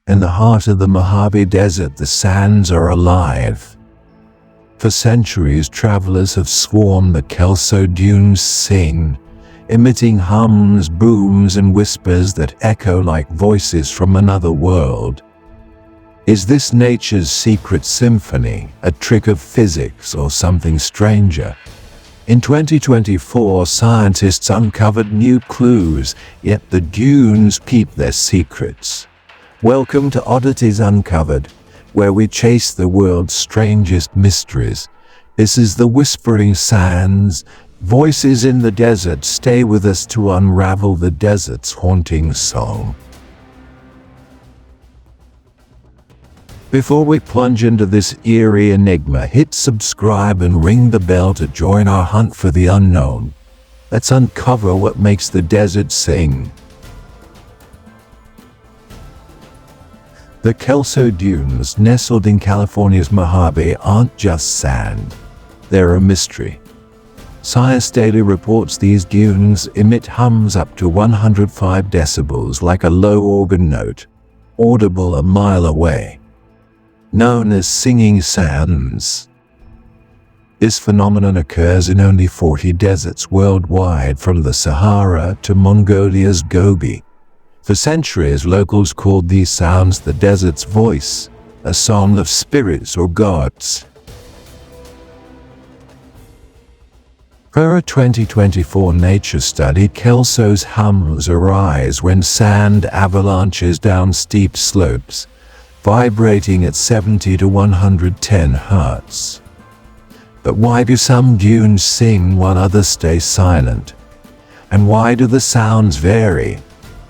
In the heart of the Mojave Desert, the sands are alive. For centuries, travelers have sworn the Kelso dunes sing, emitting hums, booms, and whispers that echo like voices from another world. Is this nature's secret symphony, a trick of physics, or something stranger? In 2024, scientists uncovered new clues, yet the dunes keep their secrets. Welcome to Oddities Uncovered, where we chase the world's strangest mysteries. This is the Whispering Sands, voices in the desert. Stay with us to unravel the desert's haunting song. Before we plunge into this eerie enigma, hit subscribe and ring the bell to join our hunt for the unknown. Let's uncover what makes the desert sing. The Kelso Dunes, nestled in California's Mojave, aren't just sand. They're a mystery. Science Daily reports these dunes emit hums up to 105 decibels, like a low organ note, audible a mile away, known as singing sands. This phenomenon occurs in only 40 deserts worldwide, from the Sahara to Mongolia's Gobi. For centuries, locals called these sounds the desert's voice, a song of spirits or gods. Per a 2024 Nature study, Kelso's hums arise when sand avalanches down steep slopes, vibrating at 70 to 110 Hz. But why do some dunes sing while others stay silent? And why do the sounds vary?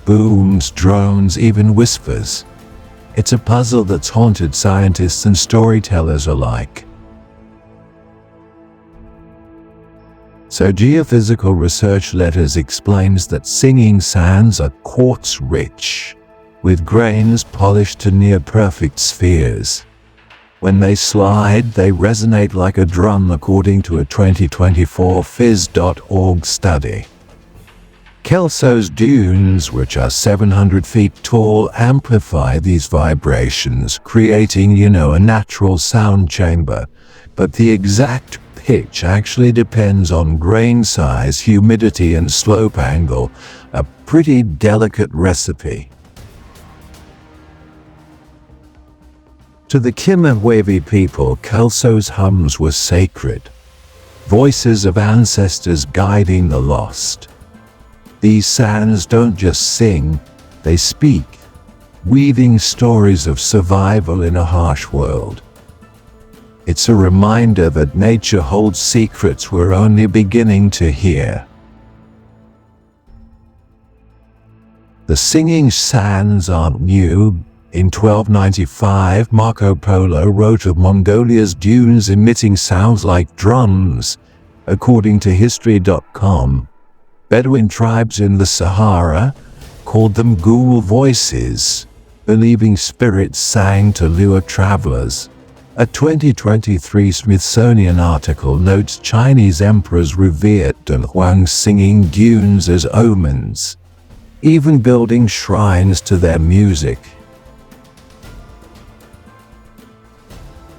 Booms, drones, even whispers. It's a puzzle that's haunted scientists and storytellers alike. So Geophysical Research Letters explains that singing sands are quartz-rich, with grains polished to near-perfect spheres. When they slide, they resonate like a drum, according to a 2024 phys.org study. Kelso's dunes, which are 700 feet tall, amplify these vibrations, creating, a natural sound chamber. But the exact pitch actually depends on grain size, humidity, and slope angle, a pretty delicate recipe. To the Kimawavi people, Kelso's hums were sacred, voices of ancestors guiding the lost. These sands don't just sing, they speak, weaving stories of survival in a harsh world. It's a reminder that nature holds secrets we're only beginning to hear. The singing sands aren't new. In 1295, Marco Polo wrote of Mongolia's dunes emitting sounds like drums. According to History.com, Bedouin tribes in the Sahara called them ghoul voices, believing spirits sang to lure travelers. A 2023 Smithsonian article notes Chinese emperors revered Dunhuang singing dunes as omens, even building shrines to their music.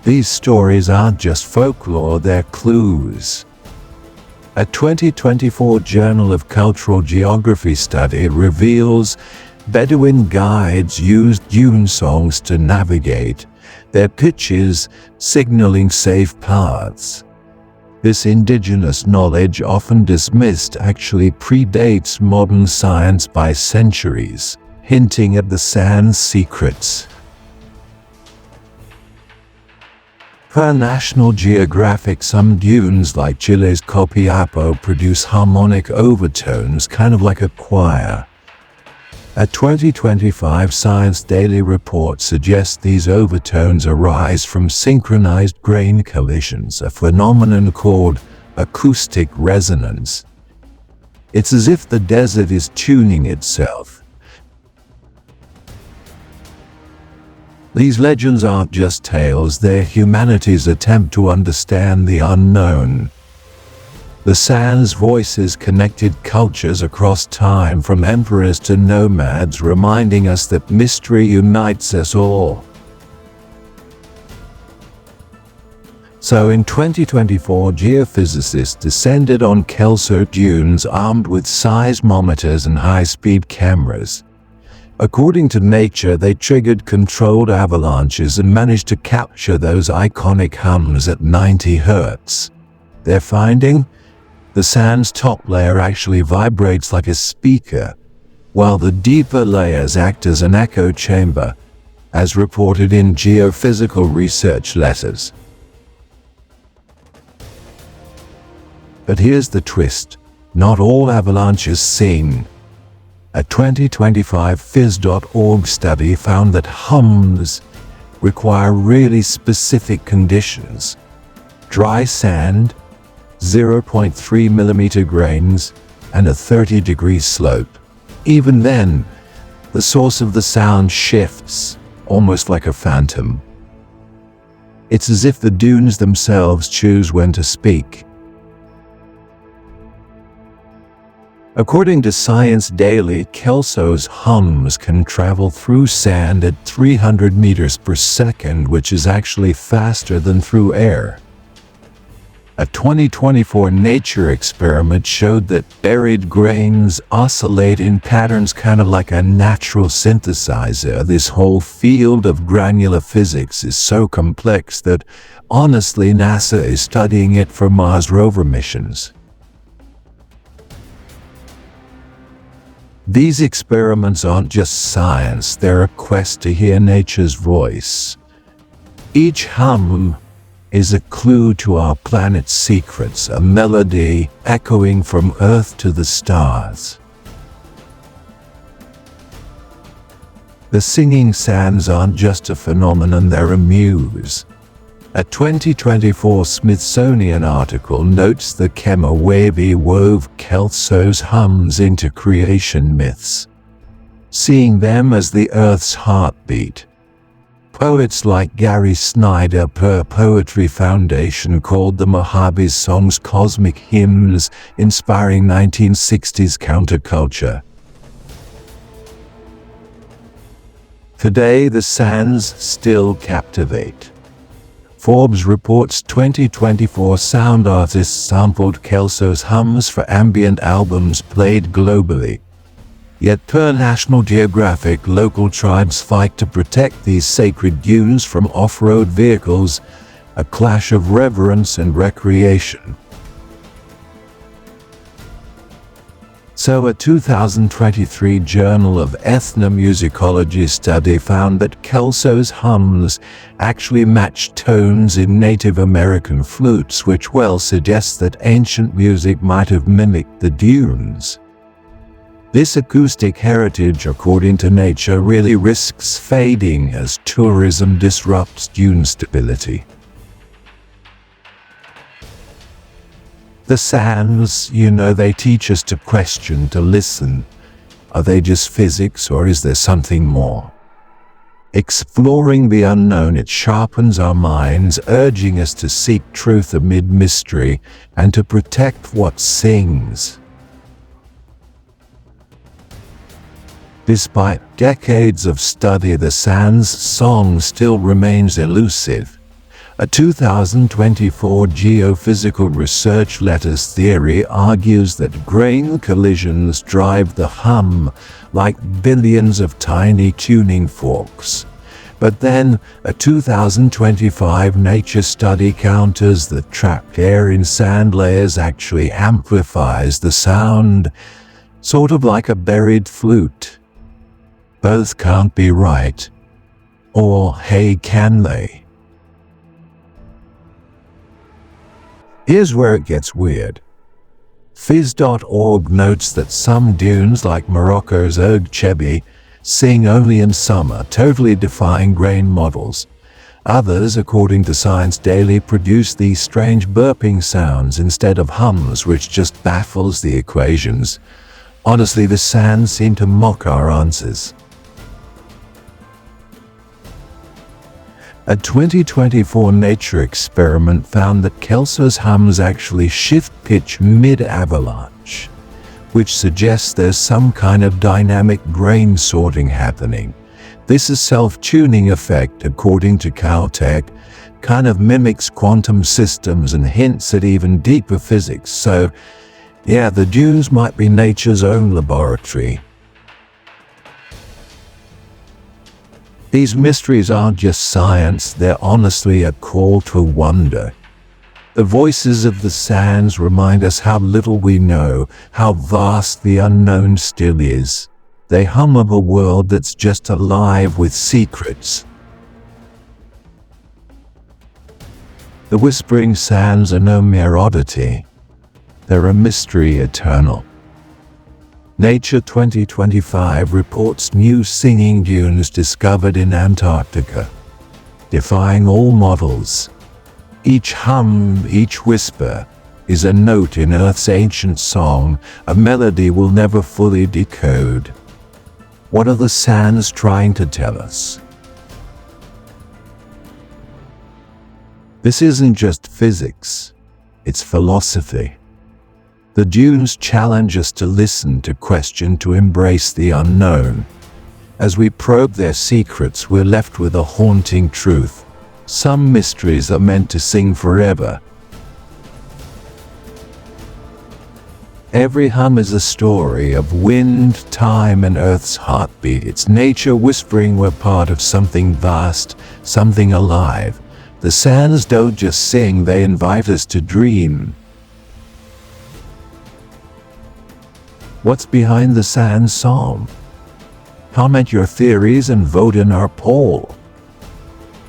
These stories aren't just folklore, they're clues. A 2024 Journal of Cultural Geography study reveals Bedouin guides used dune songs to navigate, their pitches signaling safe paths. This indigenous knowledge, often dismissed, actually predates modern science by centuries, hinting at the sand's secrets. Per National Geographic, some dunes like Chile's Copiapo produce harmonic overtones, kind of like a choir. A 2025 Science Daily report suggests these overtones arise from synchronized grain collisions, a phenomenon called acoustic resonance. It's as if the desert is tuning itself. These legends aren't just tales, they're humanity's attempt to understand the unknown. The sand's voices connected cultures across time, from emperors to nomads, reminding us that mystery unites us all. So in 2024, geophysicists descended on Kelso dunes armed with seismometers and high-speed cameras. According to Nature, they triggered controlled avalanches and managed to capture those iconic hums at 90 Hz. Their finding? The sand's top layer actually vibrates like a speaker, while the deeper layers act as an echo chamber, as reported in geophysical research letters. But here's the twist: not all avalanches seen. A 2025 phys.org study found that hums require really specific conditions: dry sand, 0.3 mm grains, and a 30-degree slope. Even then, the source of the sound shifts, almost like a phantom. It's as if the dunes themselves choose when to speak. According to Science Daily, Kelso's hums can travel through sand at 300 meters per second, which is actually faster than through air. A 2024 Nature experiment showed that buried grains oscillate in patterns kind of like a natural synthesizer. This whole field of granular physics is so complex that, honestly, NASA is studying it for Mars rover missions. These experiments aren't just science, they're a quest to hear nature's voice. Each hum is a clue to our planet's secrets, a melody echoing from Earth to the stars. The singing sands aren't just a phenomenon, they're a muse. A 2024 Smithsonian article notes the Kemowabi wove Kelso's hums into creation myths, seeing them as the Earth's heartbeat. Poets like Gary Snyder per Poetry Foundation called the Mojave's songs cosmic hymns, inspiring 1960s counterculture. Today, the sands still captivate. Forbes reports 2024 sound artists sampled Kelso's hums for ambient albums played globally. Yet per National Geographic, local tribes fight to protect these sacred dunes from off-road vehicles, a clash of reverence and recreation. So a 2023 Journal of Ethnomusicology study found that Kelso's hums actually match tones in Native American flutes, which well suggests that ancient music might have mimicked the dunes. This acoustic heritage, according to Nature, really risks fading as tourism disrupts dune stability. The sands, they teach us to question, to listen. Are they just physics, or is there something more? Exploring the unknown, it sharpens our minds, urging us to seek truth amid mystery and to protect what sings. Despite decades of study, the sand's song still remains elusive. A 2024 geophysical research letters theory argues that grain collisions drive the hum like billions of tiny tuning forks. But then, a 2025 Nature study counters that trapped air in sand layers actually amplifies the sound, sort of like a buried flute. Both can't be right. Or, hey, can they? Here's where it gets weird. Phys.org notes that some dunes like Morocco's Oud Chebi sing only in summer, totally defying grain models. Others, according to Science Daily, produce these strange burping sounds instead of hums, which just baffles the equations. Honestly, the sands seem to mock our answers. A 2024 Nature experiment found that Kelso's hums actually shift pitch mid-avalanche, which suggests there's some kind of dynamic grain sorting happening. This is self-tuning effect, according to Caltech, kind of mimics quantum systems and hints at even deeper physics. So, yeah, the dunes might be nature's own laboratory. These mysteries aren't just science, they're honestly a call to wonder. The voices of the sands remind us how little we know, how vast the unknown still is. They hum of a world that's just alive with secrets. The whispering sands are no mere oddity. They're a mystery eternal. Nature 2025 reports new singing dunes discovered in Antarctica, defying all models. Each hum, each whisper, is a note in Earth's ancient song, a melody we'll never fully decode. What are the sands trying to tell us? This isn't just physics, it's philosophy. The dunes challenge us to listen, to question, to embrace the unknown. As we probe their secrets, we're left with a haunting truth. Some mysteries are meant to sing forever. Every hum is a story of wind, time, and Earth's heartbeat. It's nature whispering we're part of something vast, something alive. The sands don't just sing, they invite us to dream. What's behind the sand song? Comment your theories and vote in our poll.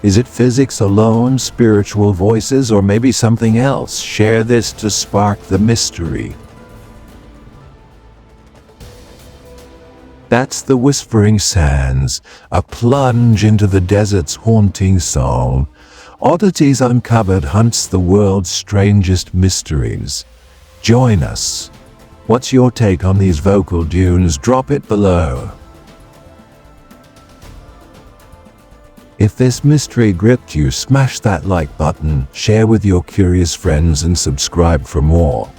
Is it physics alone, spiritual voices, or maybe something else? Share this to spark the mystery. That's the Whispering Sands, a plunge into the desert's haunting song. Oddities Uncovered hunts the world's strangest mysteries. Join us. What's your take on these vocal dunes? Drop it below. If this mystery gripped you, smash that like button, share with your curious friends, and subscribe for more.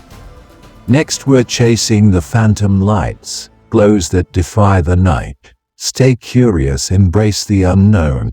Next, we're chasing the phantom lights, glows that defy the night. Stay curious, embrace the unknown.